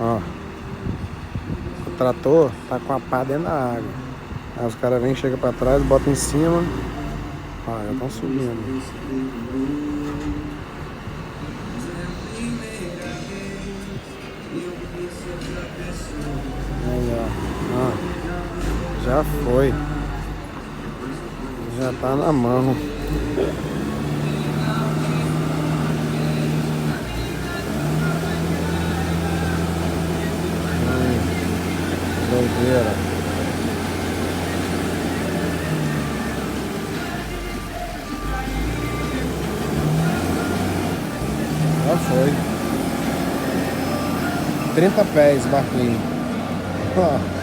Ó, o trator tá com a pá dentro da água. Aí os caras vêm, chegam pra trás, botam em cima. Ó, já estão subindo. Aí, ó. Já foi. Já tá na mão. Doideira. Já foi. 30 pés, barquinho. Ó.